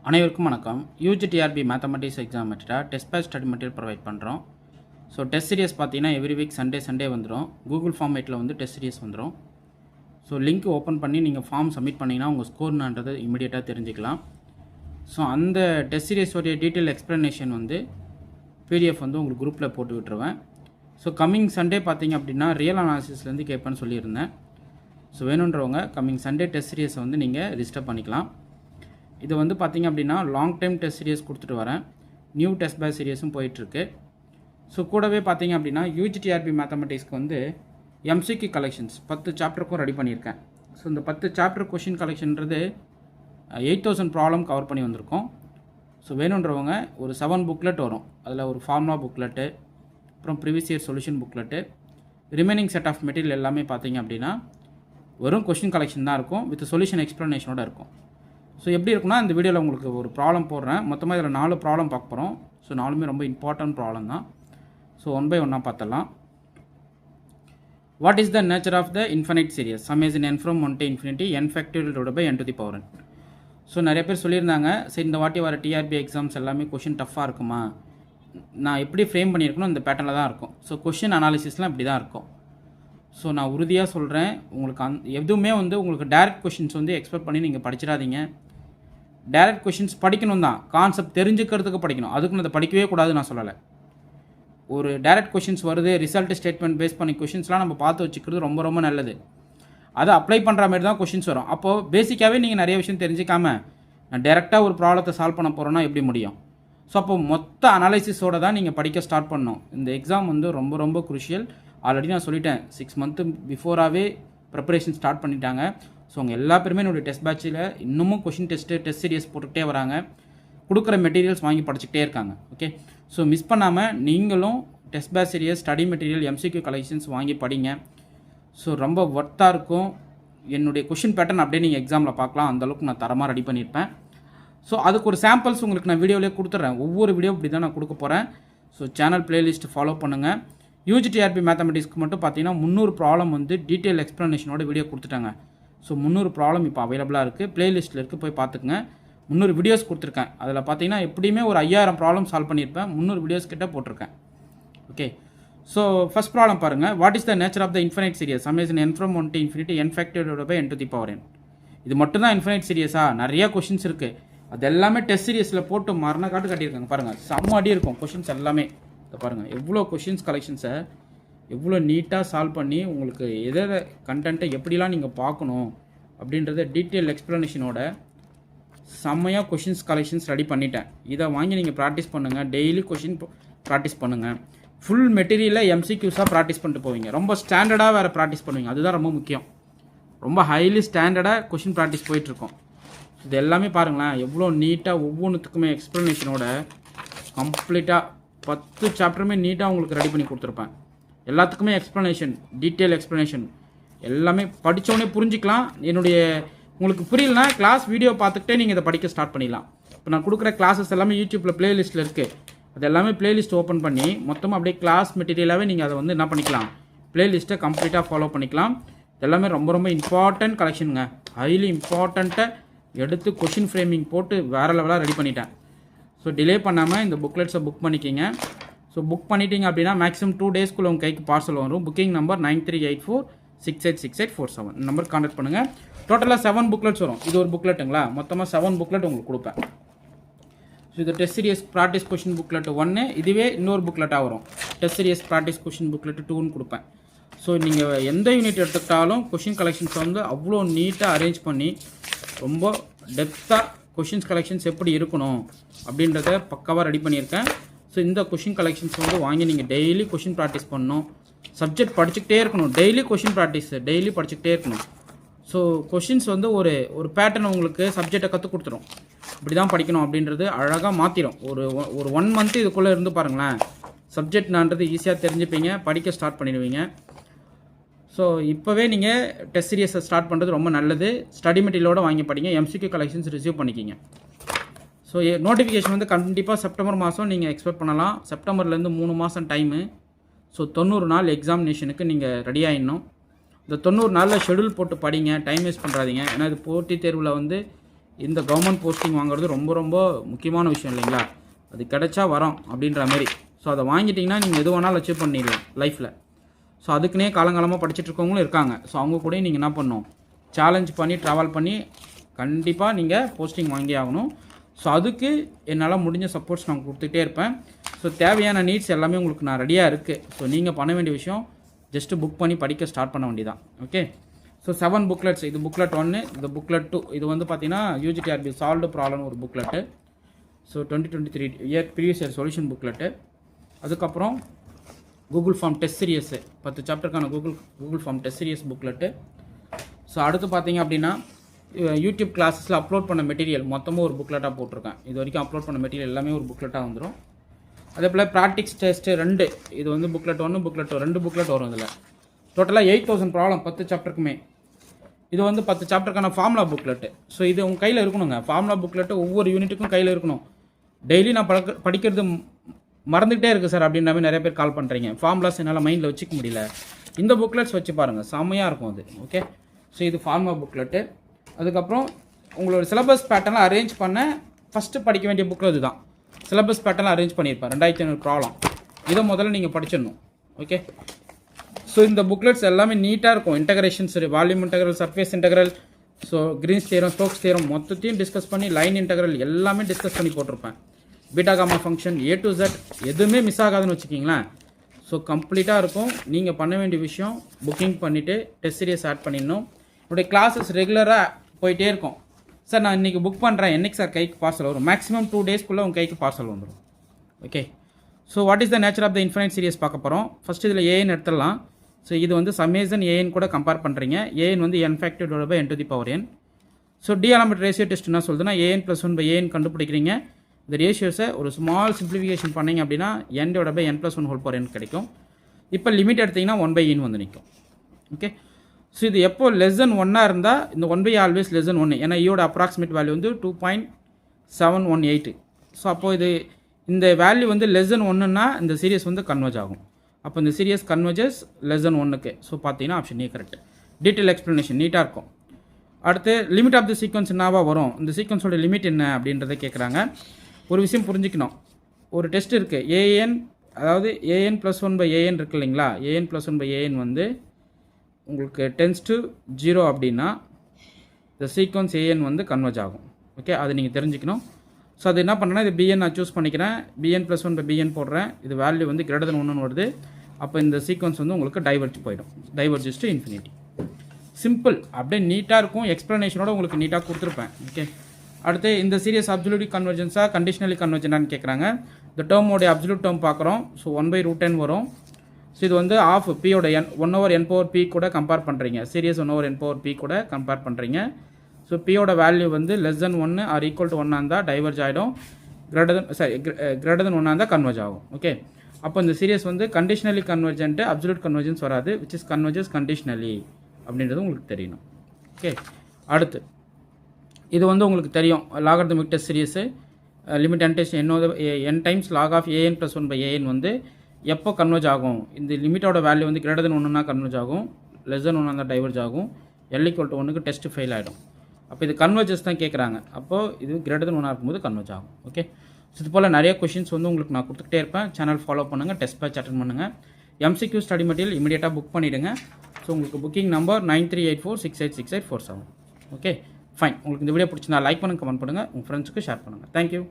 அனைவருக்கும் வணக்கம். UGTRB mathematics exam material test batch study material provide பண்ணுறோம். ஸோ டெஸ்ட் சீரியஸ் பார்த்தீங்கன்னா எவ்ரி வீக் சண்டே வந்துடும். கூகுள் ஃபார்மேட்டில் வந்து டெஸ்ட் சீரியஸ் வந்துடும். ஸோ லிங்க் ஓப்பன் பண்ணி நீங்கள் ஃபார்ம் சப்மிட் பண்ணிங்கன்னா உங்கள் ஸ்கோர்ன்றது இமீடியட்டாக தெரிஞ்சுக்கலாம். ஸோ அந்த டெஸ்ட் சீரியஸோடைய டீட்டெயில் எக்ஸ்ப்ளனேஷன் வந்து பிடிஎஃப் வந்து உங்களுக்கு குரூப்பில் போட்டு விட்டுருவேன். ஸோ கம்மிங் சண்டே பார்த்தீங்க அப்படின்னா ரியல் அனாலிசிஸ்லேருந்து கேட்பேன்னு சொல்லியிருந்தேன். ஸோ வேணுன்றவங்க கம்மிங் சண்டே டெஸ்ட் சீரியஸை வந்து நீங்கள் ரிஜிஸ்டர் பண்ணிக்கலாம். இது வந்து பார்த்திங்க அப்படின்னா லாங் டைம் டெஸ்ட் சீரியஸ் கொடுத்துட்டு வரேன். நியூ டெஸ்ட் பேட்ச் சீரியஸும் போயிட்டுருக்கு. ஸோ கூடவே பார்த்திங்க அப்படின்னா யூஜிடிஆர்பி மேத்தமெட்டிக்ஸ்க்கு வந்து எம்சிக்யூ கலெக்ஷன்ஸ் 10 சாப்டருக்கும் ரெடி பண்ணியிருக்கேன். ஸோ இந்த 10 சாப்டர் கொஷின் கலெக்ஷன்றது 8000 ப்ராப்ளம் கவர் பண்ணி வந்திருக்கோம். ஸோ வேணுன்றவங்க ஒரு 7 புக்லெட் வரும். அதில் ஒரு ஃபார்முலா புக்லெட்டு, அப்புறம் previous year solution booklet, remaining set of material எல்லாமே பார்த்திங்க அப்படின்னா வெறும் கொஷின் கலெக்ஷன் தான் இருக்கும், வித் சொல்யூஷன் எக்ஸ்ப்ளனேஷனோடு இருக்கும். ஸோ எப்படி இருக்குன்னா இந்த வீடியோவில் உங்களுக்கு ஒரு ப்ராப்ளம் போடுறேன். மொத்தமாக இதில் 4 ப்ராப்ளம் பார்க்க போகிறோம். ஸோ 4மே ரொம்ப இம்பார்ட்டன்ட் ப்ராப்ளம் தான். ஸோ ஒன் பை ஒன்னாக பார்த்தலாம். What is the nature of the infinite series? Sum is in n from 1 to infinity n factorial divided by n to the power n. So நிறைய பேர் சொல்லியிருந்தாங்க, சரி இந்த வாட்டி வர டிஆர்பி எக்ஸாம்ஸ் எல்லாமே கொஷின் டஃப்பாக இருக்குமா, நான் எப்படி ஃப்ரேம் பண்ணியிருக்கணும் இந்த பேட்டர்னில் தான் இருக்கும். ஸோ கொஷின் அனாலிசிஸ்லாம் இப்படி தான் இருக்கும். ஸோ நான் உறுதியாக சொல்கிறேன், உங்களுக்கு எதுவுமே வந்து உங்களுக்கு டேரக்ட் கொஷின்ஸ் வந்து எக்ஸ்பெக்ட் பண்ணி நீங்கள் படிச்சிடாதீங்க. டேரக்ட் கொஷின்ஸ் படிக்கணும் தான், கான்செப்ட் தெரிஞ்சுக்கிறதுக்கு படிக்கணும். அதுக்குன்னு அதை படிக்கவே கூடாது நான் சொல்லலை. ஒரு டேரக்ட் கொஷின்ஸ் வருது, ரிசல்ட் ஸ்டேட்மெண்ட் பேஸ் பண்ணி கொஷின்ஸ்லாம் நம்ம பார்த்து வச்சுக்கிறது ரொம்ப ரொம்ப நல்லது. அதை அப்ளை பண்ணுற மாதிரி தான் கொஷின்ஸ் வரும். அப்போது பேசிக்காகவே நீங்கள் நிறைய விஷயம் தெரிஞ்சிக்காமல் நான் டேரெக்டாக ஒரு ப்ராப்ளத்தை சால்வ் பண்ண போகிறோன்னா எப்படி முடியும்? ஸோ அப்போ மொத்த அனாலிசிஸோடு தான் நீங்கள் படிக்க ஸ்டார்ட் பண்ணணும். இந்த எக்ஸாம் வந்து ரொம்ப ரொம்ப குரூஷியல். ஆல்ரெடி நான் சொல்லிட்டேன், 6 மந்த்து பிஃபோராகவே ப்ரிப்பரேஷன் ஸ்டார்ட் பண்ணிட்டாங்க. ஸோ அவங்க எல்லா பேருமே என்னுடைய டெஸ்ட் பேட்சில் இன்னமும் கொஷின் டெஸ்ட் சீரியஸ் போட்டுக்கிட்டே வராங்க. கொடுக்குற மெட்டீரியல்ஸ் வாங்கி படிச்சுக்கிட்டே இருக்காங்க. ஓகே, ஸோ மிஸ் பண்ணாமல் நீங்களும் test batch series study material MCQ collections வாங்கி படிங்க. ஸோ ரொம்ப ஒர்த்தாக இருக்கும். என்னுடைய கொஷின் பேட்டர்ன் அப்படியே நீங்கள் எக்ஸாமில் பார்க்கலாம். அந்தளவுக்கு நான் தரமாக ரெடி பண்ணியிருப்பேன். ஸோ அதுக்கு ஒரு சாம்பிள்ஸ் உங்களுக்கு நான் வீடியோவிலே கொடுத்துட்றேன். ஒவ்வொரு வீடியோ இப்படி தான் நான் கொடுக்க போகிறேன். ஸோ சேனல் பிளேலிஸ்ட் ஃபாலோ பண்ணுங்கள். யூஜிடிஆர்பி மேத்தமெட்டிக்ஸ்க்கு மட்டும் பார்த்தீங்கன்னா 300 ப்ராப்ளம் வந்து டீட்டெயில் எக்ஸ்ப்ளனேஷனோட வீடியோ கொடுத்துட்டாங்க. ஸோ 300 ப்ராப்ளம் இப்போ அவைலபிளாக இருக்குது, ப்ளேலிஸ்ட்டில் இருக்குது, போய் பார்த்துக்குங்க. 300 வீடியோஸ் கொடுத்துருக்கேன். அதில் பார்த்தீங்கன்னா எப்படியுமே ஒரு 5000 ப்ராப்ளம் சால்வ் பண்ணியிருப்பேன். 300 வீடியோஸ் கிட்ட போட்டிருக்கேன். ஓகே, ஸோ ஃபஸ்ட் ப்ராப்ளம் பாருங்கள். What is the nature of the infinite series? Sum is in n from 1 to infinity n factorial divided by n to the power n. இது மட்டும் தான் infinite சீரியஸா? நிறையா questions இருக்குது. அது எல்லாமே டெஸ்ட் சீரியஸில் போட்டு மரண காட்டியிருக்காங்க பாருங்கள். செம்ம அடி இருக்கும் கொஷின்ஸ் எல்லாமே. இதை பாருங்கள், எவ்வளோ கொஷின்ஸ் கலெக்ஷன்ஸை எவ்வளோ நீட்டாக சால்வ் பண்ணி உங்களுக்கு எதை கண்டென்ட்டை எப்படிலாம் நீங்கள் பார்க்கணும் அப்படின்றத டீட்டெயில் எக்ஸ்ப்ளனேஷனோட செம்மையாக கொஷின்ஸ் கலெக்ஷன்ஸ் ரெடி பண்ணிட்டேன். இதை வாங்கி நீங்கள் ப்ராக்டிஸ் பண்ணுங்கள். டெய்லி கொஷின் ப்ராக்டிஸ் பண்ணுங்கள். ஃபுல் மெட்டீரியலை எம்சிக்யூஸாக ப்ராக்டிஸ் பண்ணிட்டு போவீங்க. ரொம்ப ஸ்டாண்டர்டாக வேறு ப்ராக்டிஸ் பண்ணுவீங்க. அதுதான் ரொம்ப முக்கியம். ரொம்ப ஹைலி ஸ்டாண்டர்டாக கொஷின் ப்ராக்டிஸ் போயிட்டுருக்கோம். இது எல்லாமே பாருங்களேன், எவ்வளோ நீட்டாக ஒவ்வொன்றுத்துக்குமே எக்ஸ்ப்ளனேஷனோட கம்ப்ளீட்டாக 10 சாப்டருமே நீட்டாக உங்களுக்கு ரெடி பண்ணி கொடுத்துருப்பேன். எல்லாத்துக்குமே எக்ஸ்ப்ளனேஷன், டீட்டெயில் எக்ஸ்ப்ளனேஷன் எல்லாமே படித்தோடனே புரிஞ்சிக்கலாம். என்னுடைய உங்களுக்கு புரியலனா கிளாஸ் வீடியோ பார்த்துக்கிட்டே நீங்கள் இதை படிக்க ஸ்டார்ட் பண்ணிடலாம். இப்போ நான் கொடுக்குற கிளாஸஸ் எல்லாமே யூடியூப்பில் ப்ளேலிஸ்ட்டில் இருக்குது. அது எல்லாமே ப்ளேலிஸ்ட் ஓப்பன் பண்ணி மொத்தமாக அப்படியே கிளாஸ் மெட்டீரியலாகவே நீங்கள் அதை வந்து என்ன பண்ணிக்கலாம், ப்ளேலிஸ்ட்டை கம்ப்ளீட்டாக ஃபாலோ பண்ணிக்கலாம். எல்லாமே ரொம்ப ரொம்ப இம்பார்ட்டன்ட் கலெக்ஷனுங்க. ஹைலி இம்பார்ட்டண்ட்டை எடுத்து கொஷின் ஃப்ரேமிங் போட்டு வேறு லெவலாக ரெடி பண்ணிட்டேன். ஸோ டிலே பண்ணாமல் இந்த புக்லெட்ஸை புக் பண்ணிக்கிங்க. ஸோ புக் பண்ணிட்டீங்க அப்படின்னா மேக்ஸிமம் 2 டேஸ்க்குள்ளே உங்கள் கைக்கு பார்சல் வரும். புக்கிங் நம்பர் 9384686847 நம்பர் கான்டாக்ட் பண்ணுங்கள். டோட்டலாக 7 புக்லெட்ஸ் வரும். இது ஒரு புக்லெட்டுங்களா, மொத்தமாக 7 புக்லெட் உங்களுக்கு கொடுப்பேன். ஸோ இது test series practice question booklet 1, இதுவே இன்னொரு புக்லெட்டாக வரும். Test series practice question booklet 2ன்னு கொடுப்பேன். ஸோ நீங்கள் எந்த யூனிட் எடுத்துக்கிட்டாலும் கொஷின் கலெக்ஷன்ஸ் வந்து அவ்வளோ நீட்டாக அரேஞ்ச் பண்ணி ரொம்ப டெப்த்தாக கொஷின்ஸ் கலெக்ஷன்ஸ் எப்படி இருக்கணும் அப்படின்றத பக்காவாக ரெடி பண்ணியிருக்கேன். ஸோ இந்த கொஷின் கலெக்ஷன்ஸ் வந்து வாங்கி நீங்கள் டெய்லி கொஷின் ப்ராக்டிஸ் பண்ணணும். சப்ஜெக்ட் படிச்சுக்கிட்டே இருக்கணும். டெய்லி கொஷின் ப்ராக்டிஸ் டெய்லி படிச்சுக்கிட்டே இருக்கணும். ஸோ கொஷின்ஸ் வந்து ஒரு பேட்டர்ன் உங்களுக்கு சப்ஜெக்டை கற்றுக் கொடுத்துரும். இப்படி தான் படிக்கணும் அப்படின்றது அழகாக மாற்றிடும். ஒரு 1 மந்த்து இதுக்குள்ளே இருந்து பாருங்களேன், சப்ஜெக்ட்னான்றது ஈஸியாக தெரிஞ்சுப்பீங்க, படிக்க ஸ்டார்ட் பண்ணிடுவீங்க. ஸோ இப்போவே நீங்கள் டெஸ்ட் சீரியஸை ஸ்டார்ட் பண்ணுறது ரொம்ப நல்லது. ஸ்டடி மெட்டீரியலோடு வாங்கி படிங்க. எம்சிக்யூ கலெக்ஷன்ஸ் ரிசீவ் பண்ணிக்கிங்க. ஸோ நோட்டிஃபிகேஷன் வந்து கண்டிப்பாக செப்டம்பர் மாதம் நீங்கள் எக்ஸ்பெக்ட் பண்ணலாம். செப்டம்பர்லேருந்து 3 மாதம் டைமு. ஸோ 90 நாள் எக்ஸாமினேஷனுக்கு நீங்கள் ரெடி ஆகிடணும். இந்த 90 நாளில் ஷெடியூல் போட்டு படிங்க, டைம் வேஸ்ட் பண்ணுறாதீங்க. ஏன்னா இது போட்டித் தேர்வில் வந்து இந்த கவர்மெண்ட் போஸ்டிங் வாங்குறது ரொம்ப ரொம்ப முக்கியமான விஷயம் இல்லைங்களா? அது கிடைச்சா வரோம் அப்படின்ற மாதிரி. ஸோ அதை வாங்கிட்டிங்கன்னா நீங்கள் எது வேணாலும் அச்சீவ் பண்ணிடலாம் லைஃப்பில். ஸோ அதுக்குன்னே காலங்காலமாக படிச்சுட்டு இருக்கவங்களும் இருக்காங்க. ஸோ அவங்க கூட நீங்கள் என்ன பண்ணணும், சேலஞ்ச் பண்ணி ட்ராவல் பண்ணி கண்டிப்பாக நீங்கள் போஸ்டிங் வாங்கி ஆகணும். ஸோ அதுக்கு என்னால் முடிஞ்ச சப்போர்ட்ஸ் நான் கொடுத்துட்டே இருப்பேன். ஸோ தேவையான நீட்ஸ் எல்லாமே உங்களுக்கு நான் ரெடியாக இருக்குது. ஸோ நீங்கள் பண்ண வேண்டிய விஷயம் ஜஸ்ட்டு புக் பண்ணி படிக்க ஸ்டார்ட் பண்ண வேண்டியதான். ஓகே. So 7 booklets. இது புக்லெட் 1, இது புக்லெட் 2. இது வந்து பார்த்தீங்கன்னா யூஜிடிஆர்பி சால்வ்டு ப்ராப்ளம் ஒரு booklet. So 2023 previous year solution booklet. அதுக்கப்புறம் கூகுள் ஃபார்ம் டெஸ்ட் சீரியஸு 10 சாப்டருக்கான Google form test series booklet. So அடுத்து பார்த்தீங்க அப்படின்னா யூடியூப் கிளாஸஸில் அப்லோட் பண்ண மெட்டீரியல் மொத்தமாக ஒரு புக்லெட்டாக போட்டிருக்கேன். இது வரைக்கும் அப்லோட் பண்ண மெட்டீரியல் எல்லாமே ஒரு புக்லெட்டாக வந்துடும். அதே போல் ப்ராக்டிக்ஸ் டெஸ்ட்டு 2, இது வந்து புக்லெட் 1 புக்லெட் 2 புக்லெட் வரும். இதில் டோட்டலாக 8000 ப்ராப்ளம் 10 சாப்டருக்குமே. இது வந்து 10 சாப்டருக்கான ஃபார்முலா புக்லெட்டு. ஸோ இது உங்கள் கையில் இருக்கணுங்க. ஃபார்முலா புக்லெட்டு ஒவ்வொரு யூனிட்டுக்கும் கையில் இருக்கணும். டெய்லி நான் படிக்கிறது மறந்துகிட்டே இருக்குது சார் அப்படின்ற மாதிரி நிறைய பேர் கால் பண்ணுறீங்க. ஃபார்முலாஸ் என்னால் மைண்டில் வச்சுக்க முடியல. இந்த புக்லெட்ஸ் வச்சு பாருங்கள், செம்மையாக இருக்கும் அது. ஓகே. ஸோ இது ஃபார்முலா புக்லெட்டு. அதுக்கப்புறம் உங்களோட சிலபஸ் பேட்டர்னில் அரேஞ்ச் பண்ண ஃபஸ்ட்டு படிக்க வேண்டிய புக்கில் இதுதான். சிலபஸ் பேட்டர்னில் அரேஞ்ச் பண்ணியிருப்பேன் 2500 ப்ராப்ளம். இதை முதல்ல நீங்கள் படிச்சிடணும். ஓகே. ஸோ இந்த புக்லெட்ஸ் எல்லாமே நீட்டாக இருக்கும். Integrations, volume integral, surface integral, so Green's theorem, Stokes theorem மொத்தத்தையும் டிஸ்கஸ் பண்ணி லைன் இன்டகரல் எல்லாமே டிஸ்கஸ் பண்ணி போட்டிருப்பேன். Beta gamma function A to Z எதுவுமே மிஸ் ஆகாதுன்னு வச்சுக்கிங்களேன். ஸோ கம்ப்ளீட்டாக இருக்கும். நீங்கள் பண்ண வேண்டிய விஷயம் புக்கிங் பண்ணிவிட்டு டெஸ்ட் சீரியஸ் ஆட் பண்ணிடணும். என்னுடைய கிளாஸஸ் ரெகுலராக போயிட்டே இருக்கும். சார் நான் இன்றைக்கி புக் பண்ணுறேன், என்றைக்கு சார் கைக்கு பார்சல் வரும்? மேக்ஸிமம் 2 டேஸ்க்குள்ளே உங்கள் கைக்கு பார்சல் வந்துடும். Okay. So what is the nature of the infinite series பார்க்க போகிறோம். ஃபஸ்ட் இதில் ஏஎன் எடுத்துடலாம். ஸோ இது வந்து சம்மேஷன் ஏஎன் கூட கம்பேர் பண்ணுறீங்க. ஏஎன் வந்து n factor divided by n to the power n. So d'Alembert ratio test என்ன சொல்லுதுன்னா an + 1 / an கண்டுபிடிக்கிறீங்க. இந்த ரேஷியோஸை ஒரு ஸ்மால் சிம்பிளிஃபிகேஷன் பண்ணிங்க அப்படின்னா n divided by n + 1 whole power n கிடைக்கும். இப்போ லிமிட் எடுத்திங்கன்னா 1/n வந்து நிற்கும். ஓகே. ஸோ இது எப்போ <1 இருந்தால் இந்த 1/, ஆல்வேஸ் <1. ஏன்னா ஈயோட அப்ராக்சிமேட் வேல்யூ வந்து 2.718. ஸோ அப்போது இது இந்த வேல்யூ வந்து <1ன்னா இந்த சீரியஸ் வந்து கன்வர்ஜ் ஆகும். அப்போ இந்த சீரியஸ் கன்வர்ஜஸ் <1க்கு. ஸோ பார்த்தீங்கன்னா option A correct. Detail explanation நீட்டாக இருக்கும். அடுத்து லிமிட் ஆஃப் தி சீக்வன்ஸ் என்னவா வரும், இந்த சீக்வன்ஸோட லிமிட் என்ன அப்படின்றத கேட்குறாங்க. ஒரு விஷயம் புரிஞ்சுக்கணும். ஒரு டெஸ்ட் இருக்குது ஏஎன், அதாவது an + 1/an இருக்கு இல்லைங்களா? an + 1/an வந்து உங்களுக்கு டென்ஸ் டு 0 அப்படின்னா இந்த சீக்வன்ஸ் an வந்து கன்வர்ஜ் ஆகும். ஓகே. அது நீங்கள் தெரிஞ்சுக்கணும். ஸோ அது என்ன பண்ணுறேன்னா இது bn நான் சூஸ் பண்ணிக்கிறேன். bn + 1/bn போடுறேன். இது வேல்யூ வந்து <1 வருது. அப்போ இந்த சீக்வன்ஸ் வந்து உங்களுக்கு டைவர்ஜ் போயிடும். Diverges to infinity. சிம்பிள். அப்படியே நீட்டாக இருக்கும். எக்ஸ்ப்ளனேஷனோட உங்களுக்கு நீட்டாக கொடுத்துருப்பேன். ஓகே. அடுத்து இந்த சீரியஸ் அப்சல்யூட்லி கன்வர்ஜென்ஸாக கண்டிஷனலி கன்வர்ஜென்டான்னு கேட்குறாங்க. இந்த டேர்மோடைய அப்சல்யூட் டேர்ம் பார்க்குறோம். ஸோ 1/√n வரும். ஸோ இது வந்து ஆஃப் பியோட n/n⁴p கூட கம்பேர் பண்ணுறீங்க. சீரியஸ் 1/n⁴p கூட கம்பேர் பண்ணுறீங்க. ஸோ பியோட வேல்யூ வந்து <1 ஆர் ஈக்குவல் டு 1 இருந்தால் டைவர்ஜ் ஆகிடும். greater than 1 இருந்தால் கன்வர்ஜ் ஆகும். ஓகே. அப்போ இந்த சீரியஸ் வந்து கண்டிஷனலி கன்வர்ஜென்ட்டு, அப்சல்யூட் கன்வர்ஜென்ஸ் வராது. விச் இஸ் கன்வர்ஜஸ் கண்டிஷனலி அப்படின்றது உங்களுக்கு தெரியணும். ஓகே. அடுத்து இது வந்து உங்களுக்கு தெரியும் logarithmic test series limit n times log of an + 1/an வந்து எப்போ கன்வர்ஜ் ஆகும், இந்த லிமிட்டோட வேல்யூ வந்து <1னா கன்வர்ஜ் ஆகும், <1 இருந்தால் டைவர்ஜ் ஆகும், l = 1க்கு டெஸ்ட் ஃபெயில் ஆகிடும். அப்போ இது கன்வர்ஜஸ் தான் கேட்குறாங்க. அப்போது இது <1 இருக்கும்போது கன்வர்ஜ் ஆகும். ஓகே. ஸோ இது போல் நிறைய கொஷின்ஸ் வந்து உங்களுக்கு நான் கொடுத்துக்கிட்டே இருப்பேன். சேனல் ஃபாலோ பண்ணுங்கள், டெஸ்ட் பேட்ச் அட்டன் பண்ணுங்கள். MCQ ஸ்டடி மெட்டீரியல் இமீடியட்டாக புக் பண்ணிவிடுங்க. ஸோ உங்களுக்கு புக்கிங் நம்பர் 9384686847. ஓகே. ஃபைன். உங்களுக்கு இந்த வீடியோ பிடிச்சிருந்தா லைக் பண்ணுங்கள், கமெண்ட் பண்ணுங்கள், உங்கள் ஃப்ரெண்ட்ஸுக்கு ஷேர் பண்ணுங்கள். தேங்க்யூ.